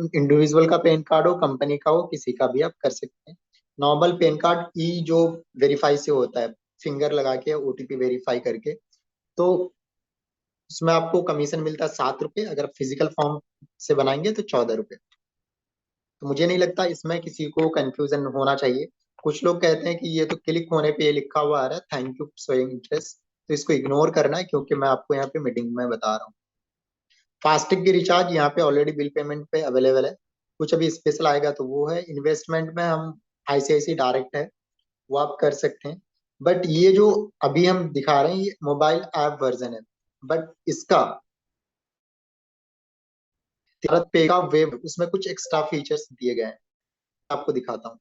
Individual का pan card हो, company का हो, किसी का भी आप कर सकते हैं। नॉर्मल पैन कार्ड ई जो वेरीफाई से होता है, फिंगर लगा के ओटीपी वेरीफाई करके, तो उसमें आपको कमीशन मिलता है 7 रुपये। अगर फिजिकल फॉर्म से बनाएंगे तो 14 रुपये। तो मुझे नहीं लगता इसमें किसी को कंफ्यूजन होना चाहिए। कुछ लोग कहते हैं कि ये तो क्लिक होने पे ये लिखा हुआ आ रहा है, थैंक यू शोइंग इंटरेस्ट, तो इसको इग्नोर करना है, क्योंकि मैं आपको यहाँ पे मीटिंग में बता रहा हूँ। फास्टैग की रिचार्ज यहाँ पे ऑलरेडी बिल पेमेंट पे अवेलेबल है। कुछ अभी स्पेशल आएगा तो वो है। इन्वेस्टमेंट में हम आईसीआईसी डायरेक्ट है, वो आप कर सकते हैं। बट ये जो अभी हम दिखा रहे हैं ये मोबाइल ऐप वर्जन है। बट इसका भारत पे का वेब, उसमें कुछ एक्स्ट्रा फीचर्स दिए गए हैं, आपको दिखाता हूँ।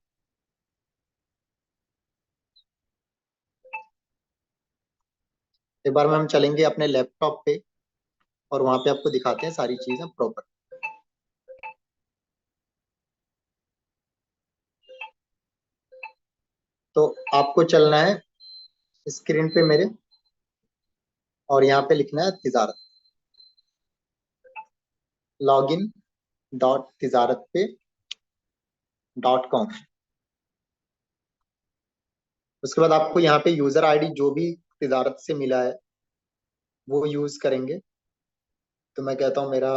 एक बार में हम चलेंगे अपने लैपटॉप पे और वहां पे आपको दिखाते हैं सारी चीजें प्रॉपर। तो आपको चलना है स्क्रीन पे मेरे, और यहाँ पे लिखना है तिजारत, लॉग इन डॉट तिजारत पे .com। उसके बाद आपको यहाँ पे यूजर आईडी जो भी तिजारत से मिला है वो यूज करेंगे। तो मैं कहता हूँ मेरा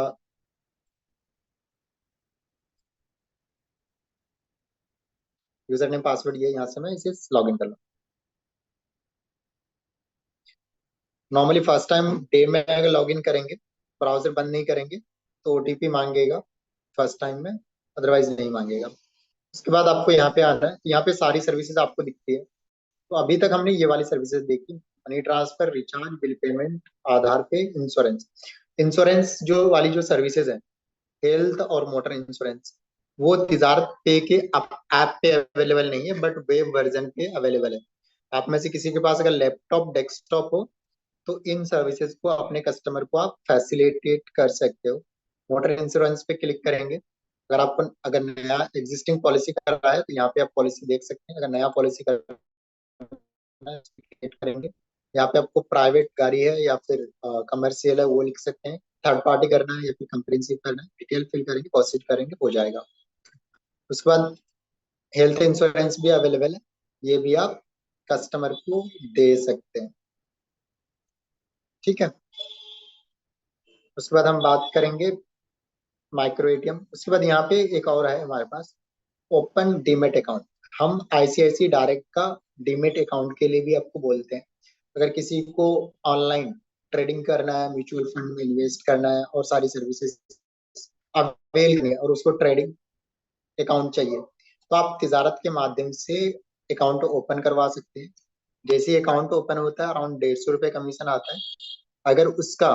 यूजर नेम पासवर्ड ये, यहाँ से मैं इसे लॉग इन कर लूँ। नॉर्मली फर्स्ट टाइम डे में अगर लॉग इन करेंगे, ब्राउजर बंद नहीं करेंगे, तो ओटीपी मांगेगा फर्स्ट टाइम में, अदरवाइज नहीं मांगेगा। उसके बाद आपको यहाँ पे आना है, यहाँ पे सारी सर्विसेज आपको दिखती है। तो अभी तक हमने ये वाली सर्विसेज देखी, money transfer, recharge, bill payment, Aadhaar pay, insurance. Insurance जो वाली जो सर्विसेज है, हेल्थ और मोटर इंश्योरेंस, वो तिजारत पे के ऐप पे अवेलेबल नहीं है, बट वेब वर्जन पे अवेलेबल है। आप में से किसी के पास अगर लैपटॉप डेस्कटॉप हो तो इन सर्विसेज को अपने कस्टमर को आप फैसिलिटेट कर सकते हो। मोटर इंश्योरेंस पे क्लिक करेंगे, अगर आपको अगर नया एग्जिस्टिंग पॉलिसी कर रहा है तो यहाँ पे आप पॉलिसी देख सकते हैं। अगर नया पॉलिसी करना है क्लिक करेंगे, यहाँ पे आपको प्राइवेट गाड़ी है या फिर कमर्शियल है वो लिख सकते हैं। थर्ड पार्टी करना है या फिर कंप्रेहेंसिव करना है, डिटेल फिल करेंगे, प्रोसीड करेंगे, हो जाएगा। उसके बाद हेल्थ इंश्योरेंस भी अवेलेबल है, ये भी आप कस्टमर को दे सकते हैं। ठीक है। उसके बाद हम बात करेंगे माइक्रो एटीएम। उसके बाद यहाँ पे एक और है हमारे पास, ओपन डीमेट अकाउंट। हम आईसीआईसी डायरेक्ट का डीमेट अकाउंट के लिए भी आपको बोलते हैं। अगर किसी को ऑनलाइन ट्रेडिंग करना है, म्यूचुअल फंड में इन्वेस्ट करना है और सारी सर्विसेज अवेल करनी है और उसको ट्रेडिंग अकाउंट चाहिए, तो आप तिजारत के माध्यम से अकाउंट ओपन करवा सकते हैं। जैसे ही अकाउंट ओपन होता है अराउंड 150 रुपये कमीशन आता है। अगर उसका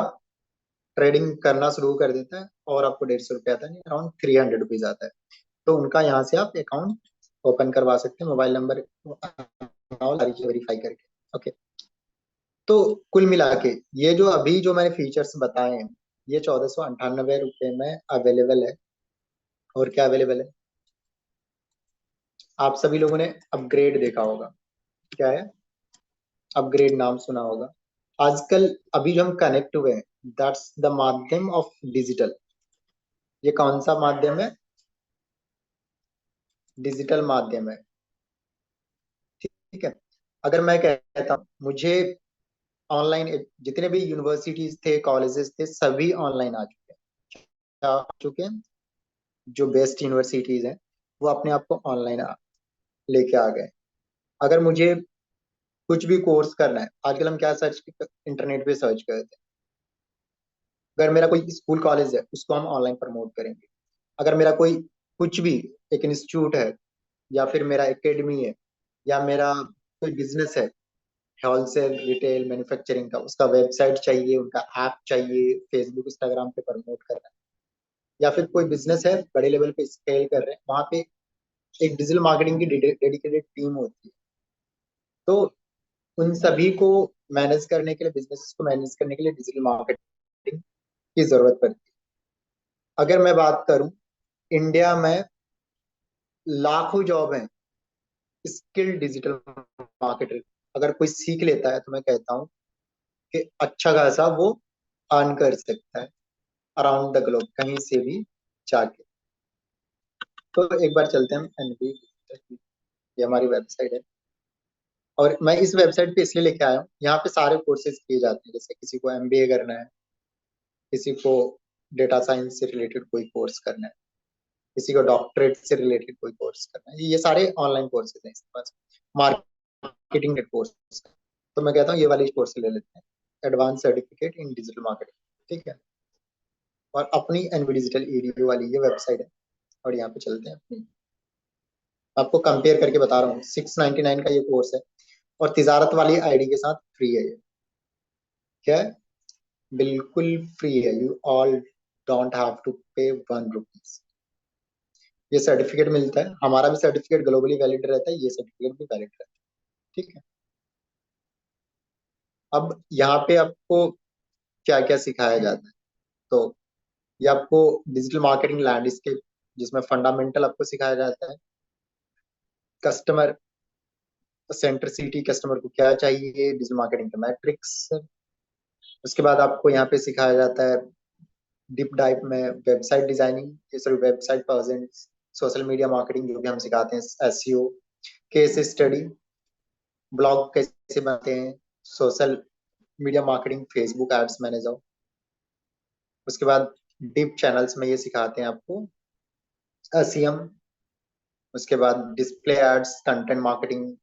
ट्रेडिंग करना शुरू कर देता है और आपको 150 रुपये आता है, नहीं अराउंड 300 रुपीज आता है, तो उनका यहाँ से आप अकाउंट ओपन करवा सकते हैं, मोबाइल नंबर वेरीफाई करके। ओके। तो कुल मिला के ये जो अभी जो मैंने फीचर्स बताए हैं, ये 1498 रुपये में अवेलेबल है। और क्या अवेलेबल है, आप सभी लोगों ने अपग्रेड देखा होगा। क्या है अपग्रेड, नाम सुना होगा। आजकल अभी जो हम कनेक्ट हुए हैं, दैट्स द माध्यम ऑफ डिजिटल। ये कौन सा माध्यम है, डिजिटल माध्यम है। ठीक है। अगर मैं कहता हूँ मुझे ऑनलाइन, जितने भी यूनिवर्सिटीज थे, कॉलेजेस थे, सभी ऑनलाइन आ चुके हैं। क्या आ चुके हैं, जो बेस्ट यूनिवर्सिटीज हैं वो अपने आप को ऑनलाइन लेके आ गए। अगर मुझे कुछ भी कोर्स करना है, आजकल हम क्या सर्च, इंटरनेट पे सर्च करते हैं। अगर मेरा कोई स्कूल कॉलेज है उसको हम ऑनलाइन प्रमोट करेंगे। अगर मेरा कोई कुछ भी एक इंस्टीट्यूट है, या फिर मेरा एकेडमी है, या मेरा कोई बिजनेस है, होलसेल रिटेल मैन्युफैक्चरिंग का, उसका वेबसाइट चाहिए, उनका ऐप चाहिए, फेसबुक इंस्टाग्राम पे प्रमोट करना है, या फिर कोई बिजनेस है बड़े लेवल पे स्केल कर रहे हैं, वहां पे एक डिजिटल मार्केटिंग की डेडिकेटेड टीम होती है। तो उन सभी को मैनेज करने के लिए, बिजनेस को मैनेज करने के लिए डिजिटल मार्केटिंग की जरूरत पड़ती है। अगर मैं बात करूं, इंडिया में लाखों जॉब है स्किल डिजिटल मार्केटर। अगर कोई सीख लेता है तो मैं कहता हूँ कि अच्छा खासा वो अर्न कर सकता है अराउंड द ग्लोब, कहीं से भी जाके। तो एक बार चलते हैं हम एनवी, ये हमारी वेबसाइट है। और मैं इस वेबसाइट पे इसलिए लेके आया हूँ, यहाँ पे सारे कोर्सेज किए जाते हैं। जैसे किसी को एमबीए करना है, किसी को डेटा साइंस से रिलेटेड कोई कोर्स करना है, किसी को डॉक्टरेट से रिलेटेड कोई कोर्स करना है, ये सारे ऑनलाइन कोर्सेज हैं इसके पास। मार्केटिंग के कोर्स, तो मैं कहता हूँ ये वाली कोर्स ले लेते हैं, advance certificate in digital marketing, ठीक है। और अपनी एनवी डिजिटल ईडीयू वाली ये वेबसाइट है, और यहाँ पे चलते हैं अपनी, आपको कंपेयर करके बता रहा हूँ। 699 का ये कोर्स है, और तिजारत वाली आईडी के साथ फ्री है ये। क्या है? बिल्कुल फ्री है। You all don't have to pay 1 rupees. ये सर्टिफिकेट मिलता है, हमारा भी सर्टिफिकेट ग्लोबली वैलिड रहता है, ये सर्टिफिकेट भी वैलिड रहता है, ठीक है। अब यहाँ पे आपको क्या क्या सिखाया जाता है, तो ये आपको डिजिटल मार्केटिंग लैंडस्केप, जिसमें फंडामेंटल आपको सिखाया जाता है, कस्टमर सेंट्रिसिटी, कस्टमर को क्या चाहिए, डिजिटल मार्केटिंग के मैट्रिक्स। उसके बाद आपको यहाँ पे सिखाया जाता है डीप डाइव में वेबसाइट डिजाइनिंग, ये sorry website present, social media marketing जो भी हम सिखाते हैं, एसईओ, केस स्टडी, ब्लॉग कैसे बनते हैं, social media marketing, Facebook ads manager. उसके बाद डीप चैनल्स में ये सिखाते हैं आपको एसईएम। उसके बाद डिस्प्ले एड्स, कंटेंट मार्केटिंग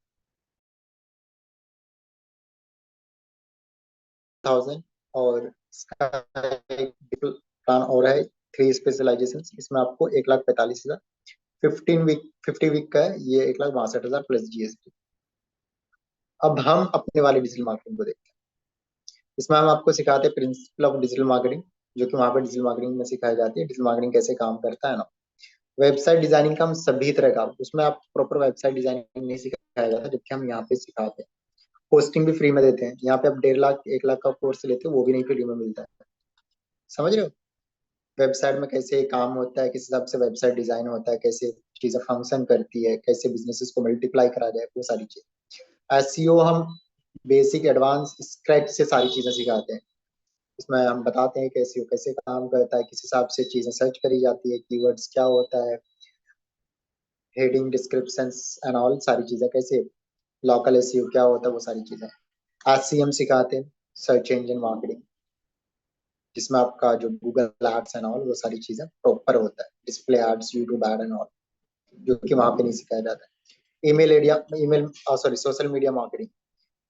1000। और इसका एक प्लान और है, 3 स्पेशलाइजेशन, इसमें आपको 1,45,000, 50 वीक का है ये, 1,62,000 प्लस जीएसटी। अब हम अपने वाले डिजिटल मार्केटिंग को देखते हैं। इसमें हम आपको सिखाते हैं प्रिंसिपल ऑफ डिजिटल मार्केटिंग, जो कि वहाँ पे डिजिटल मार्केटिंग में सिखाई जाती है, डिजिटल मार्केटिंग कैसे काम करता है ना। वेबसाइट डिजाइनिंग का हम सभी तरह का, उसमें आप प्रॉपर वेबसाइट डिजाइनिंग नहीं सिखाया जाता, जबकि हम यहाँ पे सिखाते हैं। होस्टिंग भी फ्री में देते हैं, यहाँ पे आप 1.5 लाख 1 लाख का कोर्स लेते हो, वो भी नहीं फ्री में मिलता है। समझ रहे हो? वेबसाइट में कैसे काम होता है, किस हिसाब से वेबसाइट डिजाइन होता है, कैसे चीजें फंक्शन करती है, कैसे बिजनेसेस को मल्टीप्लाई करा जाए, वो सारी चीज। एसईओ हम बेसिक एडवांस स्क्रैच से सारी चीजें सिखाते हैं। इसमें हम बताते हैं कि एसईओ कैसे काम करता है, किस हिसाब से चीजें सर्च करी जाती है, कीवर्ड्स क्या होता है, हेडिंग डिस्क्रिप्शंस एंड ऑल, सारी चीजें कैसे, लोकल एसईओ क्या होता है, वो सारी चीजें। एससीएम सिखाते हैं, सर्च इंजन मार्केटिंग, जिसमें आपका जो गूगल एड्स एंड ऑल, वो सारी चीजें प्रॉपर होता है, display ads, YouTube ad and all, जो कि वहां पे नहीं सिखाया जाता है। ईमेल एडिया, email sorry social media marketing,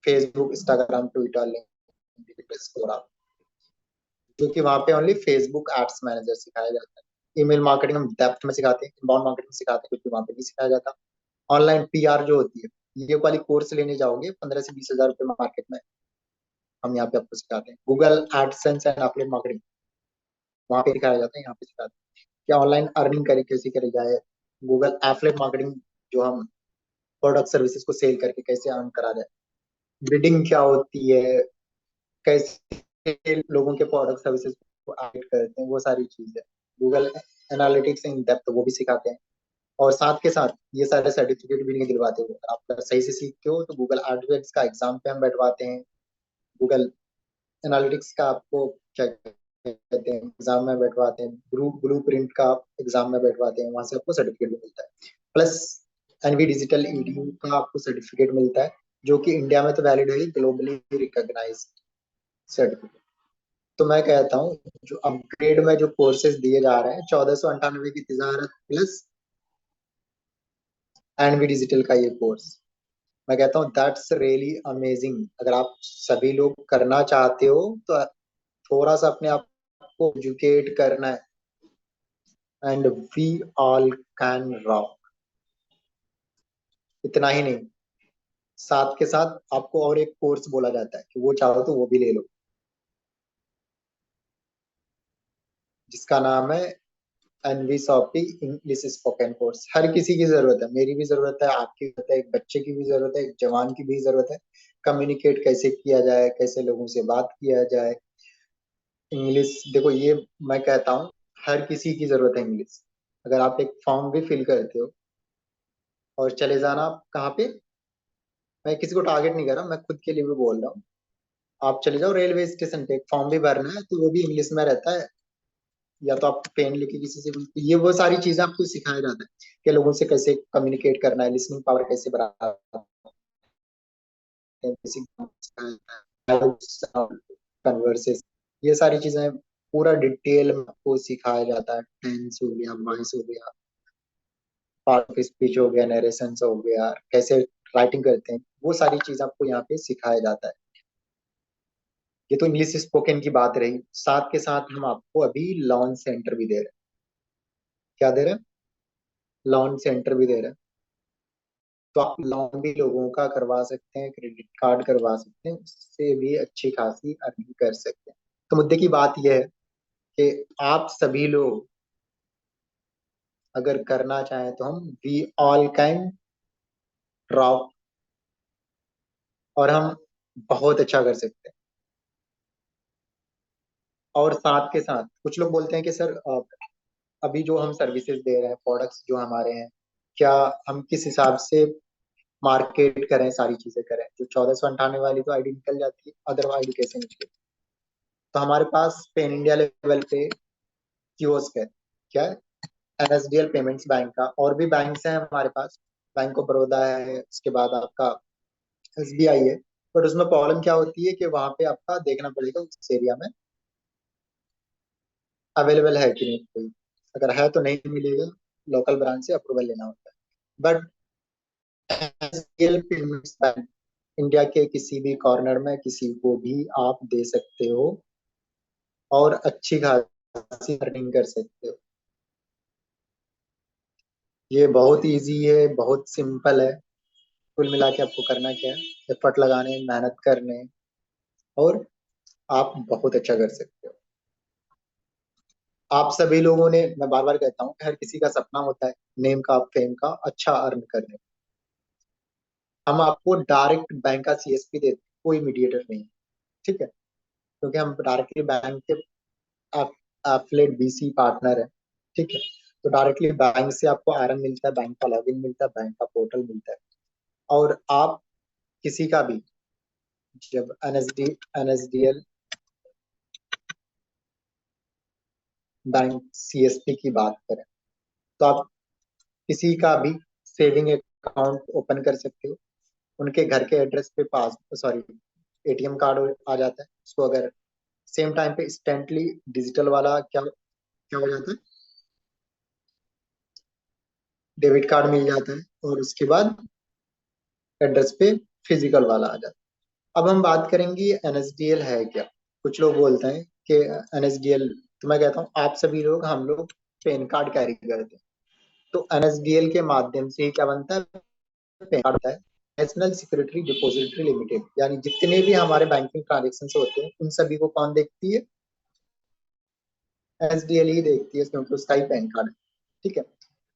Facebook, Instagram, Twitter, LinkedIn, जो कि वहां पे ओनली फेसबुक एड्स मैनेजर सिखाया जाता है। ईमेल मार्केटिंग हम डेप्थ में सिखाते हैं, इनबाउंड मार्केटिंग सिखाते हैं, क्योंकि वहां पे नहीं सिखाया जाता। ऑनलाइन पीआर जो होती है, ये वाली कोर्स लेने जाओगे 15 से 20 हजार रुपए मार्केट में, हम यहाँ पे आपको सिखाते हैं। Google AdSense and affiliate marketing वहां पे सिखाया जाता है, यहाँ पे सिखाते हैं कि ऑनलाइन अर्निंग करे कैसे करी जाए। गूगल एफिलिएट मार्केटिंग, जो हम प्रोडक्ट सर्विसेज को सेल करके कैसे अर्न करा जाए। बिडिंग क्या होती है, कैसे लोगों के प्रोडक्ट सर्विसेज को एड करते हैं, वो सारी चीजें। गूगल एनालिटिक्स इन डेप्थ वो भी सिखाते हैं। और साथ के साथ ये सारे सर्टिफिकेट भी नहीं दिलवाते हो, अगर आप सही से सीखते हो तो गूगल एडवर्ड्स का एग्जाम पे हम बैठवाते हैं। गूगल एनालिटिक्स का आपको क्या कहते हैं एग्जाम में बैठवाते हैं, ब्लू प्रिंट का एग्जाम में बैठवाते हैं, वहां से आपको सर्टिफिकेट भी मिलता है। प्लस एनवी डिजिटल ईडीयू का आपको सर्टिफिकेट मिलता है, जो कि इंडिया में तो वैलिड है, ग्लोबली रिकॉग्नाइज सर्टिफिकेट। तो मैं कहता हूँ जो अपग्रेड में जो कोर्सेज दिए जा रहे हैं, 1498 की तिजारत प्लस एनवी डिजिटल का ये कोर्स, मैं कहता हूँ दैट्स रियली अमेजिंग। अगर आप सभी लोग करना चाहते हो तो थोड़ा सा अपने आप को एजुकेट करना है, and we all can rock. इतना ही नहीं, साथ के साथ आपको और एक कोर्स बोला जाता है कि वो चाहो तो वो भी ले लो, जिसका नाम है N V shoppy English spoken course. हर किसी की जरूरत है, मेरी भी जरूरत है, आपकी जरूरत है, एक बच्चे की भी जरूरत है, एक जवान की भी जरूरत है। कम्युनिकेट कैसे किया जाए, कैसे लोगों से बात किया जाए, इंग्लिश। देखो ये मैं कहता हूँ हर किसी की जरूरत है इंग्लिश। अगर आप एक फॉर्म भी फिल करते हो और चले जाना आप कहाँ पे, मैं किसी को टारगेट नहीं कर रहा, मैं खुद के लिए भी बोल रहा हूँ। आप चले जाओ रेलवे स्टेशन पे, एक फॉर्म भी भरना है तो वो भी इंग्लिश में रहता है। या तो आप पेन लेके किसी से ये वो सारी चीजें आपको सिखाया जाता है कि लोगों से कैसे कम्युनिकेट करना है, लिसनिंग पावर कैसे बढ़ाना है, कन्वर्सेशन, ये सारी चीजें पूरा डिटेल में आपको सिखाया जाता है। टेंस हो गया, वॉइस हो गया, पार्ट ऑफ स्पीच हो गया, नरेशंस हो गया, कैसे राइटिंग करते हैं, वो सारी चीज आपको यहाँ पे सिखाया जाता है। ये तो इंग्लिश स्पोकन की बात रही। साथ के साथ हम आपको अभी लॉन्च सेंटर भी दे रहे हैं। क्या दे रहे हैं? लॉन्च सेंटर भी दे रहे हैं। तो आप लोन भी लोगों का करवा सकते हैं, क्रेडिट कार्ड करवा सकते हैं, उससे भी अच्छी खासी अर्निंग कर सकते हैं। तो मुद्दे की बात यह है कि आप सभी लोग अगर करना चाहें तो हम वी ऑल कैन रॉक, और हम बहुत अच्छा कर सकते हैं। और साथ के साथ कुछ लोग बोलते हैं कि सर अभी जो हम सर्विसेज दे रहे हैं, प्रोडक्ट्स जो हमारे हैं, क्या हम किस हिसाब से मार्केट करें, सारी चीजें करें? जो 1498 वाली तो आईडी निकल जाती है, अदर आईडी कैसे निकले? तो हमारे पास पेन इंडिया लेवल पे कियोस्क है। क्या है? एनएसडीएल पेमेंट्स बैंक का, और भी बैंक्स हैं हमारे पास। बैंक ऑफ बड़ौदा है, उसके बाद आपका एसबीआई है। बट उसमें प्रॉब्लम क्या होती है कि वहां पे आपका देखना पड़ेगा उस एरिया में अवेलेबल है कि नहीं कोई। अगर है तो नहीं मिलेगा, लोकल ब्रांच से अप्रूवल लेना होता है। But NSDL payments bank India के किसी भी कॉर्नर में किसी को भी आप दे सकते हो और अच्छी खासी अर्निंग कर सकते हो। ये बहुत इजी है, बहुत सिंपल है। कुल मिला के आपको करना क्या है? एफर्ट लगाने, मेहनत करने, और आप बहुत अच्छा कर सकते हो। आप सभी लोगों ने, मैं बार बार कहता हूँ, हर किसी का सपना होता है नेम का, फेम का, अच्छा अर्न करने। हम आपको डायरेक्ट बैंक का सीएसपी देते हैं, कोई मीडिएटर नहीं। ठीक है? क्योंकि हम डायरेक्टली बैंक के एफिलिएट बीसी पार्टनर है। ठीक है? तो डायरेक्टली बैंक से आपको आरएम मिलता है, बैंक का लॉगिन मिलता है, बैंक का पोर्टल मिलता है। और आप किसी का भी, जब एनएसडीएल बैंक सीएसपी की बात करें, तो आप किसी का भी सेविंग अकाउंट ओपन कर सकते हो। उनके घर के एड्रेस पे पास सॉरी एटीएम कार्ड आ जाता है उसको। अगर सेम टाइम पे इंस्टेंटली डिजिटल वाला क्या क्या हो जाता है, डेबिट कार्ड मिल जाता है, और उसके बाद एड्रेस पे फिजिकल वाला आ जाता है। अब हम बात करेंगे एनएसडीएल है क्या। कुछ लोग बोलते हैं कि एनएसडीएल, तो मैं कहता हूँ आप सभी लोग, हम लोग पैन कार्ड कैरी करते हैं। तो एनएसडीएल के माध्यम से क्या बनता है? पैन कार्ड होता है, नेशनल सिक्योरिटी डिपॉजिटरी लिमिटेड। यानी जितने भी हमारे बैंकिंग ट्रांजेक्शन होते हैं उन सभी को कौन देखती है? एनएसडीएल ही देखती है, क्योंकि उसका ही पैन कार्ड है। ठीक है?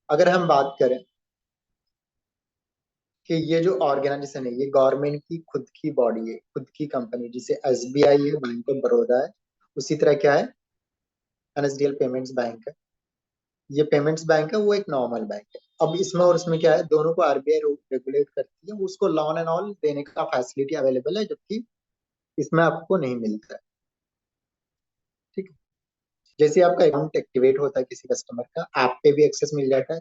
अगर हम बात करें कि ये जो ऑर्गेनाइजेशन है, ये गवर्नमेंट की खुद की बॉडी है, खुद की कंपनी, जिसे एसबीआई है, बैंक ऑफ बड़ौदा है, उसी तरह क्या है, एनएसडीएल पेमेंट्स बैंक है। ये पेमेंट्स बैंक है, वो एक नॉर्मल बैंक है। अब इसमें और उसमें क्या है, दोनों को आरबीआई रेगुलेट करती है, उसको लोन एंड ऑल देने का फैसिलिटी अवेलेबल है, जबकि इसमें आपको नहीं मिलता है। ठीक है? जैसे आपका अकाउंट एक्टिवेट होता है किसी कस्टमर का, ऐप पे भी एक्सेस मिल जाता है,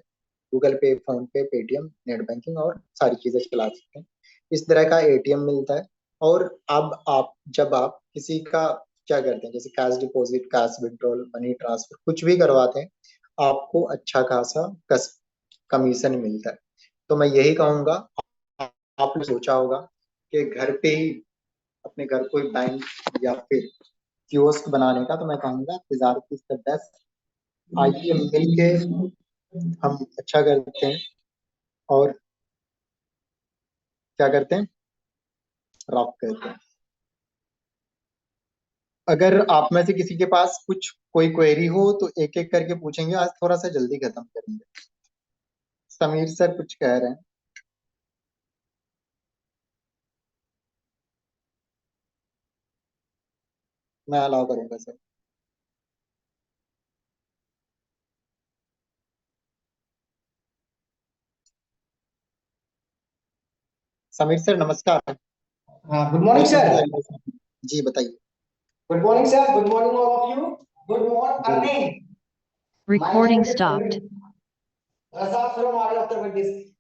गूगल पे, फोन पे, पेटीएम, नेट बैंकिंग और सारी चीजें चला सकते हैं। इस तरह का एटीएम मिलता है। और अब आप जब आप किसी का क्या करते हैं, जैसे cash deposit, cash withdrawal, money transfer, कुछ भी करवाते हैं, आपको अच्छा खासा कमीशन मिलता है। तो मैं यही कहूंगा, आपने सोचा होगा कि घर पे ही अपने घर कोई बैंक या फिर कियोस्क बनाने का, तो मैं कहूंगा तिजारत इज द बेस्ट। आइए मिल के हम अच्छा करते हैं, और क्या करते हैं, रॉक करते हैं। अगर आप में से किसी के पास कुछ कोई क्वेरी हो तो एक एक करके पूछेंगे, आज थोड़ा सा जल्दी खत्म करेंगे। समीर सर कुछ कह रहे हैं। मैं अलाउ करूंगा सर। समीर सर नमस्कार। हाँ, गुड मॉर्निंग और सर। जी बताइए। Good morning sir, good morning all of you. Good morning good earning. Recording stopped.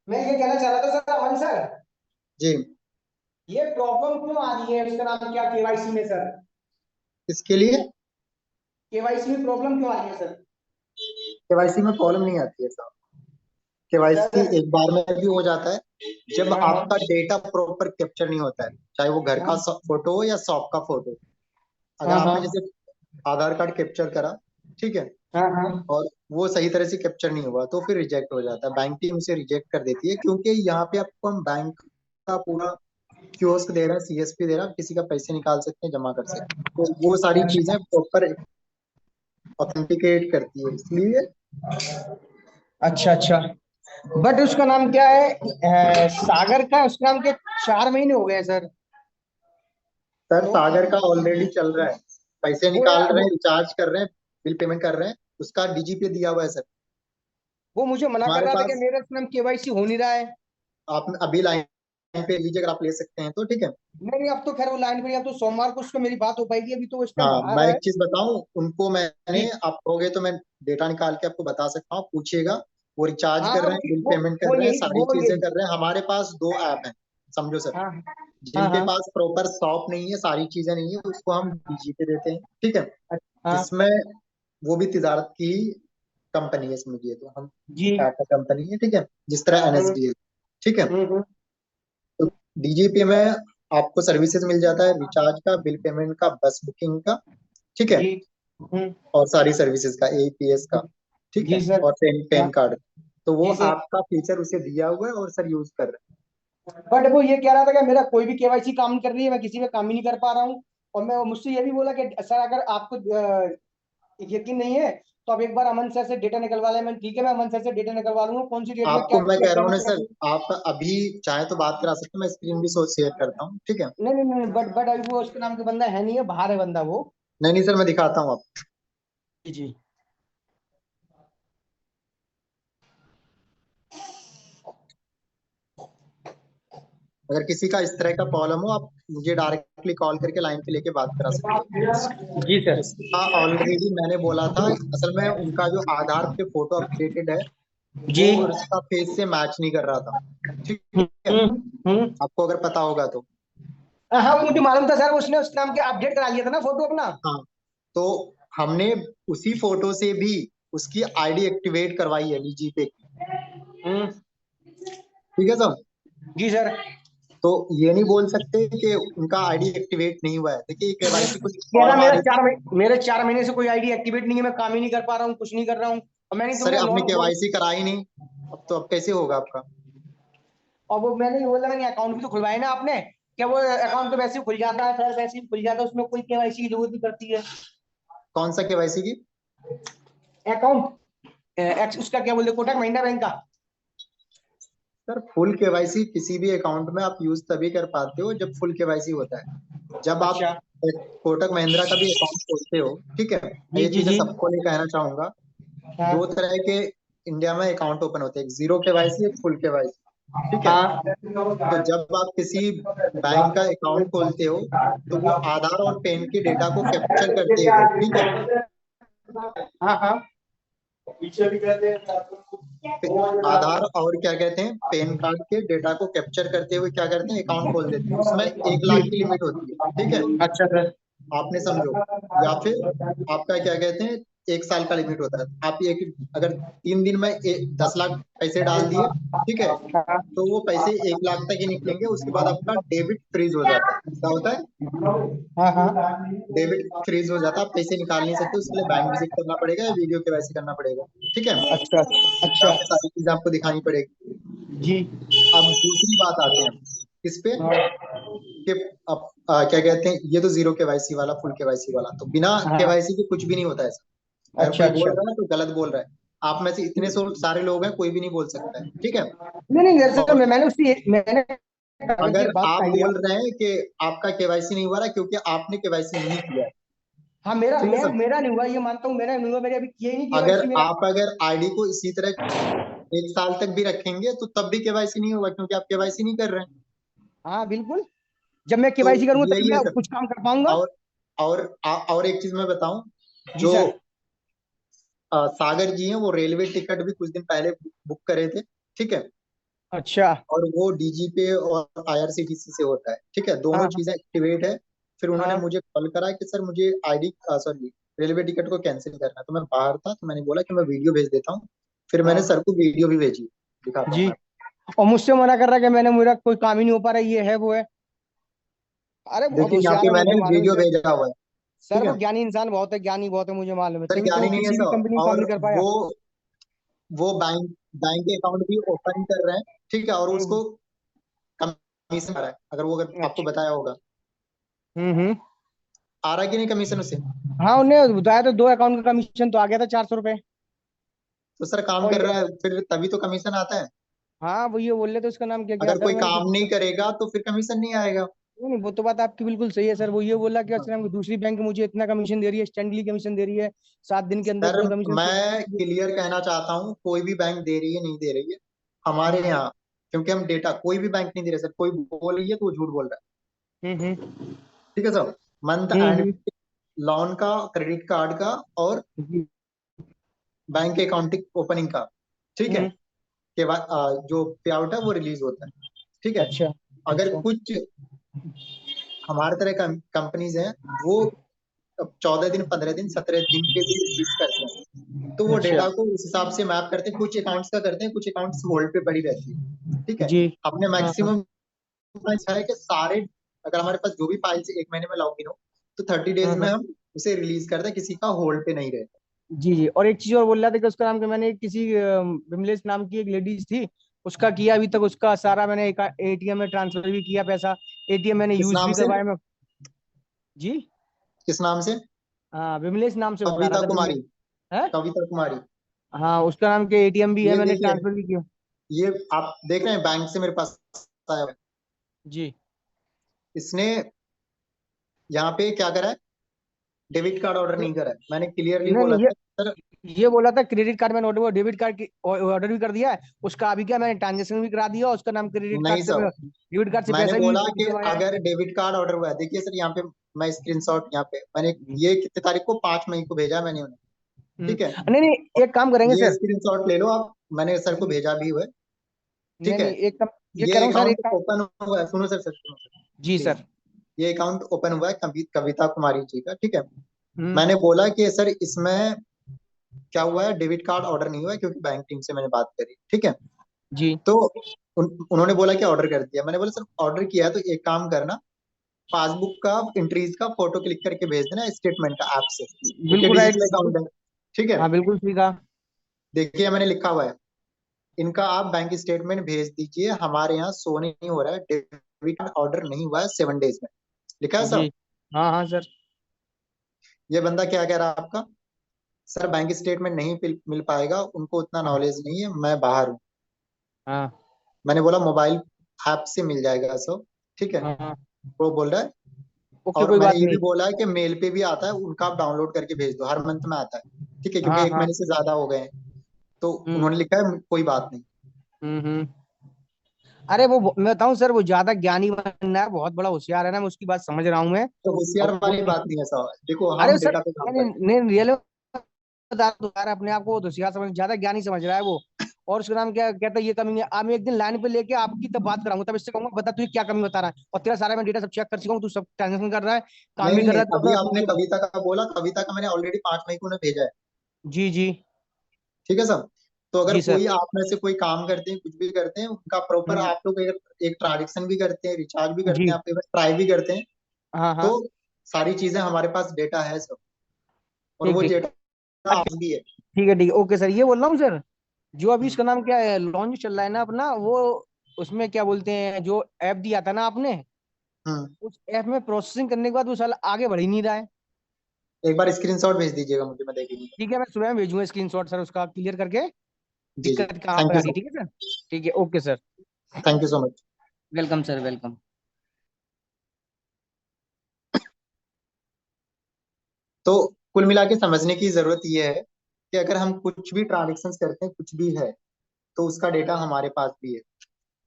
मैं ये कहना चाह रहा था सर, अमन सर, जी। ये प्रॉब्लम क्यों आ रही है? उसका नाम क्या, केवाईसी में सर? इसके लिए केवाईसी में प्रॉब्लम क्यों आ रही है सर? केवाईसी में प्रॉब्लम नहीं आती है साहब। केवाईसी सर एक बार में भी हो जाता है जब हाँ आपका हाँ डेटा प्रॉपर कैप्चर नहीं होता है, चाहे वो घर का हाँ फोटो हो या शॉप का फोटो। अगर हाँ आपने हाँ जैसे आधार कार्ड कैप्चर करा, ठीक है, हाँ हाँ। और वो सही तरह से कैप्चर नहीं हुआ तो फिर रिजेक्ट हो जाता है। बैंक टीम उसे रिजेक्ट कर देती है, क्योंकि यहाँ पे आपको हम बैंक का पूरा कियोस्क दे रहे हैं, सीएसपी दे रहे हैं, आप किसी का पैसे निकाल सकते हैं, जमा कर सकते हैं, तो वो सारी चीजें प्रॉपर ऑथेंटिकेट करती है, इसलिए। अच्छा अच्छा। बट उसका नाम क्या है? सागर का, उसका नाम क्या? 4 महीने हो गए सर। सर तो सागर का ऑलरेडी चल रहा है, पैसे वो निकाल यार रहे हैं, रिचार्ज कर रहे हैं, बिल पेमेंट कर रहे हैं, उसका डीजीपी दिया हुआ है सर। वो मुझे मना कर हमारे रहा था कि पास मेरा नाम केवाईसी हो नहीं रहा है। आप अभी लाइन पे लीजिए, अगर आप ले सकते हैं तो ठीक है। नहीं नहीं, अब तो खैर वो लाइन पे नहीं, अब तो सोमवार को उसको मेरी बात हो पाएगी, अभी तो वो इस टाइम हाँ, बाहर मैं है। एक चीज बताऊं उनको, मैंने, जी। आप कहोगे तो मैं डेटा निकाल के आपको बता सकता हूँ, पूछिएगा। वो रिचार्ज हाँ कर हाँ, रहे हैं, बिल पेमेंट वो कर रहे हैं, यही सारी वो ये। चीजें कर रहे हैं। हमारे पास दो ऐप हैं, समझो सर। हाँ हाँ जिनके हाँ। पास प्रॉपर शॉप नहीं है, सारी चीजें नहीं है, उसको हम डीजीपी देते हैं, ठीक है। हाँ। जिसमें वो भी तिजारत की कंपनी है, समझिए, तो हम जी। टाटा कंपनी है, ठीक है, जिस तरह हम्म एनएसडीएल, ठीक है। हम्म। तो डीजीपी में आपको सर्विसेज मिल जाता है, रिचार्ज का, बिल पेमेंट का, बस बुकिंग का, ठीक है, जी। हम्म। और सारी सर्विसेज का, एपीएस का, ठीक जी है, सर। और पेन हाँ। PAN card. तो वो जी सर। आपका फीचर उसे दिया हुआ है और सर यूज कर रहे बट वो ये कह रहा था कि मेरा कोई भी केवाईसी काम नहीं कर रही है, मैं किसी पे काम ही नहीं कर पा रहा हूँ। और मैं मुझसे ये भी बोला कि सर, अगर आपको यकीन नहीं है तो आप एक बार अमन सर से डेटा निकलवा लें। मैं ठीक है, मैं अमन सर से डेटा निकलवा लूंगा, कौन सी डेट हैं। में क्या आपको मैं कह रहा हूँ ना केवाईसी सर, करनी है। आप अभी चाहे तो बात करा सकते हैं, मैं स्क्रीन भी शेयर करता हूँ, ठीक है। नहीं नहीं नहीं, बट अभी वो उसके नाम का बंदा है नहीं है, बाहर है बंदा वो। नहीं नहीं सर, मैं दिखाता हूँ आपको। जी जी। अगर किसी का इस तरह का प्रॉब्लम हो, आप मुझे डायरेक्टली कॉल करके लाइन पे लेके बात करा सकते हैं। जी सर। उसका ऑलरेडी मैंने बोला था, असल में उनका जो आधार पे फोटो अपडेटेड है, जी। वो उसका फेस से मैच नहीं कर रहा था, ठीक है, हम्म। आपको अगर पता होगा तो। हाँ, वो मुझे मालूम था सर, उसने उस नाम के अपडेट करा लिया था ना फोटो अपना। हाँ, तो हमने उसी फोटो से भी उसकी आईडी एक्टिवेट करवाई है जीपे की, हम्म। ठीक है सर। जी सर। तो ये नहीं बोल सकते कि उनका आईडी एक्टिवेट नहीं हुआ है। देखिए, केवाईसी कुछ कह और रहा मेरा हमारे, 4 महीने, मेरे 4 महीने से कोई आईडी एक्टिवेट नहीं है, मैं काम ही नहीं कर पा रहा हूँ, कुछ नहीं कर रहा हूँ। और मैंने सर तुमने आपने लोन लोन केवाईसी करा ही नहीं, अब कैसे होगा आपका। और वो मैंने ये बोला, मैंने अकाउंट भी तो खुलवाया ना आपने। क्या वो अकाउंट तो वैसे ही खुल जाता है सर, वैसे ही खुल जाता है, उसमें कोई केवाईसी की जरूरत नहीं पड़ती है। कौन सा केवाईसी की। अकाउंट एक्स उसका क्या बोलते, कोटक महिंद्रा बैंक का। सर फुल केवाईसी किसी भी अकाउंट में आप यूज तभी कर पाते हो जब फुल केवाईसी होता है। जब आप अच्छा। एक कोटक महिंद्रा का भी अकाउंट खोलते हो, ठीक है, मैं जी ये जी चीजें जी। सबको नहीं कहना चाहूंगा। दो हाँ तरह के इंडिया में अकाउंट ओपन होते हैं, एक जीरो केवाईसी, एक फुल केवाईसी, ठीक है। हाँ तो जब आप किसी बैंक का अकाउंट खोलते हो, तो वो आधार और पैन के डेटा को कैप्चर करते हुए, ठीक है, हाँ हाँ। पीछे भी कहते आधार और क्या कहते हैं, पैन कार्ड के डेटा को कैप्चर करते हुए क्या करते हैं, अकाउंट खोल देते हैं। उसमें 1 लाख की लिमिट होती है, ठीक है, हैं। अच्छा सर। आपने समझो। या फिर आपका क्या कहते हैं, 1 साल का लिमिट होता है। आप एक, अगर 3 दिन में 10 लाख पैसे डाल दिए, ठीक है, हाँ तो वो पैसे 1 लाख तक ही निकलेंगे, उसके बाद आपका डेबिट फ्रीज हो जाता है। क्या होता है, हाँ हाँ। डेबिट फ्रीज हो जाता है, आप पैसे निकाल नहीं सकते, उसके लिए बैंक विजिट करना पड़ेगा या वीडियो केवाईसी करना पड़ेगा, ठीक है, अच्छा जहाँ अच्छा। पे सारी चीजें आपको दिखानी पड़ेगी। जी। अब दूसरी बात आते हैं किस पे, हाँ कि अब क्या कहते हैं, ये तो जीरो केवाईसी वाला, फुल केवाईसी वाला तो बिना हाँ। केवाईसी के कुछ भी नहीं होता है सर। अगर अच्छा कोई बोल अच्छा। रहा है तो गलत बोल रहा है। आप में से इतने सारे लोग हैं, कोई भी नहीं बोल सकता है, ठीक है। नहीं नहीं दरअसल और मैंने अमन से अगर एक बात आप कही है। बोल रहे हैं कि आपका केवाईसी नहीं हुआ रहा क्योंकि आपने केवाईसी नहीं किया है, हाँ, मेरा ठीक है मैं सर। मेरा नहीं हुआ, ये मानता हूँ, मेरा नहीं हुआ, मैंने अभी किया ही नहीं अगर केवाईसी मेरा। आप अगर आईडी को इसी तरह 1 साल तक भी रखेंगे तो तब भी केवाईसी नहीं होगा, क्योंकि आप केवाईसी नहीं कर रहे हैं। हाँ बिल्कुल, जब मैं तो केवाईसी करूंगा तभी यही है मैं सर। कुछ काम कर पाऊंगा। और और और एक चीज मैं बताऊं, जी जो सर। सागर जी हैं, वो रेलवे टिकट भी कुछ दिन पहले बुक करे थे। ठीक है। अच्छा। और वो डीजी पे और आईआरसीटीसी से होता है। ठीक है, दोनों हाँ चीजें एक्टिवेट है। फिर उन्होंने हाँ मुझे कॉल करा कि सर मुझे आईडी सॉरी रेलवे टिकट को कैंसिल करना है। तो मैं बाहर था, तो मैंने बोला कि मैं वीडियो भेज देता हूँ। फिर मैंने हाँ सर को वीडियो भी भेजी, दिखाता हूँ जी। मैं। और मुझसे मना कर रहा है कि मैंने, मेरा कोई काम ही नहीं हो पा रहा, ये है वो है। अरे बहुत देखिए यहाँ होशियार पे है, मैंने मुझे मालूम है वीडियो सर। भेजा हुआ है। सर ठीक वो है। ज्ञानी इंसान बहुत है, ज्ञानी बहुत है, मुझे मालूम है, सर तभी तो वो ज्ञानी नहीं है किसी भी सर। कंपनी में काम और नहीं कर पाया। वो बैंक बैंक के अकाउंट भी ओपन कर रहे हैं। ठीक है, और हम्म। उसको कमीशन आ रहा है, अगर वो अगर आपको अच्छा। बताया होगा। हम्म। आ रहा है कि नहीं कमीशन उसे? हाँ, उन्हें बताया तो, 2 अकाउंट का कमीशन तो आ गया था, 400 रुपए। तो सर काम और कर ये, रहा है, फिर तभी तो कमीशन आता है। हाँ वो ये बोल रहे थे, उसका नाम क्या क्या अगर था, कोई तो मैंने काम कुछ, नहीं करेगा तो फिर कमीशन नहीं आएगा। नहीं नहीं, वो तो बात आपकी बिल्कुल सही है सर। वो ये बोला कि अच्छा, दूसरी बैंक मुझे इतना कमीशन दे रही है, स्टैंडली कमीशन दे रही है, 7 दिन के अंदर सर पूरा कमीशन। मैं क्लियर कहना चाहता हूँ, कोई भी बैंक दे रही है नहीं दे रही है हमारे हम्म यहाँ। क्योंकि हम डेटा, कोई भी बैंक नहीं दे रहा सर। कोई बोल रही है तो वो झूठ बोल रहा है। हम्म ठीक है sir. Month and hmm loan का, क्रेडिट कार्ड का, और जी। बैंक अकाउंटिंग ओपनिंग का। ठीक है। हम्म। के बाद जो पे आउट है वो रिलीज होता है। ठीक है। अच्छा। अगर अच्छा। कुछ हमारे तरह कंपनीज हैं, वो 14 दिन, 15 दिन, 17 दिन पे भी रिलीज करते हैं। तो वो अच्छा। डेटा को उस हिसाब से मैप करते हैं। कुछ अकाउंट्स का करते हैं, कुछ अकाउंट्स होल्ड पे पड़ी रहती है। ठीक है। जी। अपने हाँ हाँ। मैक्सिमम इतना है कि सारे, अगर हमारे पास जो भी फाइल्स 1 महीने में लॉग इन हो, तो 30 डेज में हाँ हम उसे रिलीज कर दें, किसी का होल्ड पे नहीं रहता। जी जी। और एक चीज और बोल रहा था कि उसका नाम, कि मैंने किसी विमलेश नाम की एक लेडीज थी, उसका किया अभी तक, उसका सारा मैंने एटीएम में ट्रांसफर भी किया पैसा, एटीएम मैंने किस यूज नाम भी से? करवाया मैं। जी। किस नाम से? हाँ, विमलेश नाम से बता रहा कविता था, विमलेश। कुमारी। है। कविता कुमारी। हाँ, उसका नाम के एटीएम भी है, ये मैंने देखिए, ट्रांसफर भी किया। ये आप देख रहे हैं, बैंक से मेरे पास आया हुआ है। जी। इसने यहाँ पे क्या करा है, डेबिट कार्ड ऑर्डर नहीं करा है। मैंने क्लियरली नहीं बोला नहीं, था सर। ये बोला था क्रेडिट कार्ड मैंने ऑर्डर, डेबिट कार्ड की ऑर्डर भी कर दिया है उसका, अभी क्या मैंने ट्रांजेक्शन भी करा दिया, उसका नाम क्रेडिट नहीं कार्ड से, सर, डेबिट कार्ड से मैंने पैसा भी बोला कि निकलवाया है। अगर डेबिट कार्ड ऑर्डर हुआ है, देखिए सर यहाँ पे मैं स्क्रीनशॉट, यहाँ पे मैंने ये कितने तारीख को, 5 मई को भेजा है मैंने उन्हें। ठीक है। नहीं नहीं, एक काम करेंगे ये सर। स्क्रीनशॉट ले लो आप, मैंने सर को जी। भेजा भी हुआ है। नहीं ठीक है। नहीं, एक काम, ये कह ये रहा हूँ सर, एक अकाउंट काम। ओपन हुआ है, सुनो सर, सुनो सर। जी ठीक सर। है। ये अकाउंट ओपन हुआ है कविता कुमारी जी का। ठीक है। हम्म। मैंने बोला कि सर इसमें क्या हुआ है, डेबिट कार्ड ऑर्डर नहीं हुआ है, क्योंकि बैंक टीम से मैंने बात करी। ठीक है। जी। तो उन्होंने बोला कि ऑर्डर कर दिया। मैंने बोला सर ऑर्डर किया है तो एक काम करना, पासबुक का एंट्रीज का फोटो क्लिक करके भेज देना स्टेटमेंट का ऐप से, क्योंकि बिल्कुल राइट। डिजिटल अकाउंट है। ठीक है। हाँ बिल्कुल ठीक है। देखिए मैंने लिखा हुआ है, इनका आप बैंक स्टेटमेंट भेज दीजिए, हमारे यहाँ शो नहीं हो रहा है, डेबिट ऑर्डर नहीं हुआ है 7 डेज में। लिखा है जी। सब। हाँ हाँ सर। ये बंदा क्या कह रहा है आपका, सर बैंक स्टेटमेंट नहीं मिल पाएगा, उनको उतना नॉलेज नहीं है, मैं बाहर हूँ। हाँ मैंने बोला मोबाइल ऐप से मिल जाएगा सब। ठीक है। हाँ हाँ। वो बोल रहा है। ओके, और कोई मैंने बात ये भी नहीं। बोला है कि मेल पे भी आता है उनका, आप डाउनलोड करके भेज दो, हर मंथ में आता है। ठीक है, क्योंकि हाँ एक हाँ। महीने से ज्यादा हो गए हैं। तो हम्म उन्होंने लिखा है कोई बात नहीं। हम्म। अरे वो मैं बताऊं सर, वो ज्यादा ज्ञानी बनना है, बहुत बड़ा होशियार है ना, मैं उसकी बात समझ रहा हूँ मैं। तो होशियार और वो, वाली बात नहीं है सर, देखो अरे हम सर, डेटा पे काम नहीं करते हैं। नहीं नहीं, रियल बता रहा है अपने आप को, वो होशियार समझ, ज्यादा ज्ञानी समझ रहा है वो। और उसका नाम क्या कहता है, ये कमी है, अब मैं एक दिन लाइन पे लेके आपकी तब बात कराऊंगा, तब इससे कहूंगा बता तू ये क्या कमी बता रहा है, और तेरा सारा मैं डेटा सब चेक कर चुका हूँ, तू सब ट्रांजेक्शन कर रहा है, काम नहीं भी नहीं कर नहीं, रहा है, तो अभी अपना आपने मुझे। कविता का बोला, कविता का मैंने ऑलरेडी 5 मई को उन्हें भेजा है। जी जी। ठीक है सर। तो अगर जी सर। कोई आप में से कोई काम करते हैं, कुछ भी करते हैं, उनका प्रॉपर हम्म। आप लोग एक ट्रांजेक्शन भी करते हैं, रिचार्ज भी करते जी। हैं, आप ट्राई भी करते हैं, हाँ हाँ। तो सारी चीजें हमारे पास डेटा है सब। और ठीक वो ठीक। डेटा अच्छा। आज भी है। ठीक है, ओके सर, ये बोल रहा हूँ सर, जो अभी हम्म। इसका नाम क्या है, लॉन्च चल रहा है ना अपना वो, उसमें क्या बोलते हैं, जो ऐप दिया था ना आपने, हम्म। उस ऐप में प्रोसेसिंग करने के बाद वो साला आगे बढ़ ही नहीं रहा है। एक बार स्क्रीनशॉट भेज दीजिएगा मुझे, मैं देख लूंगा। ठीक है, मैं सुबह में भेजूंगा स्क्रीनशॉट सर उसका, क्लियर करके, जी जी, दिक्कत कहाँ थैंक पे यू आ रही है, सर। ठीक है सर। ठीक है, okay sir. Thank you so much. Welcome sir, welcome. तो कुल मिला के समझने की जरूरत यह है कि अगर हम कुछ भी ट्रांजेक्शन करते हैं, कुछ भी है, तो उसका डेटा हमारे पास भी है।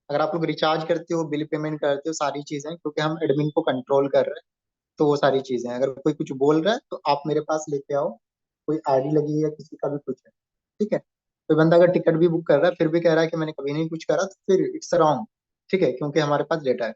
अगर आप लोग रिचार्ज करते हो, बिल पेमेंट करते हो, सारी चीजें, क्योंकि हम एडमिन को कंट्रोल कर रहे हैं, तो वो सारी चीजें हैं। अगर कोई कुछ बोल रहा है तो आप मेरे पास लेके आओ, कोई आईडी लगी है या किसी का भी कुछ है, ठीक है। कोई बंदा अगर टिकट भी बुक कर रहा है फिर भी कह रहा है कि मैंने कभी नहीं कुछ करा, तो फिर इट्स रॉन्ग, ठीक है, क्योंकि हमारे पास डेटा है।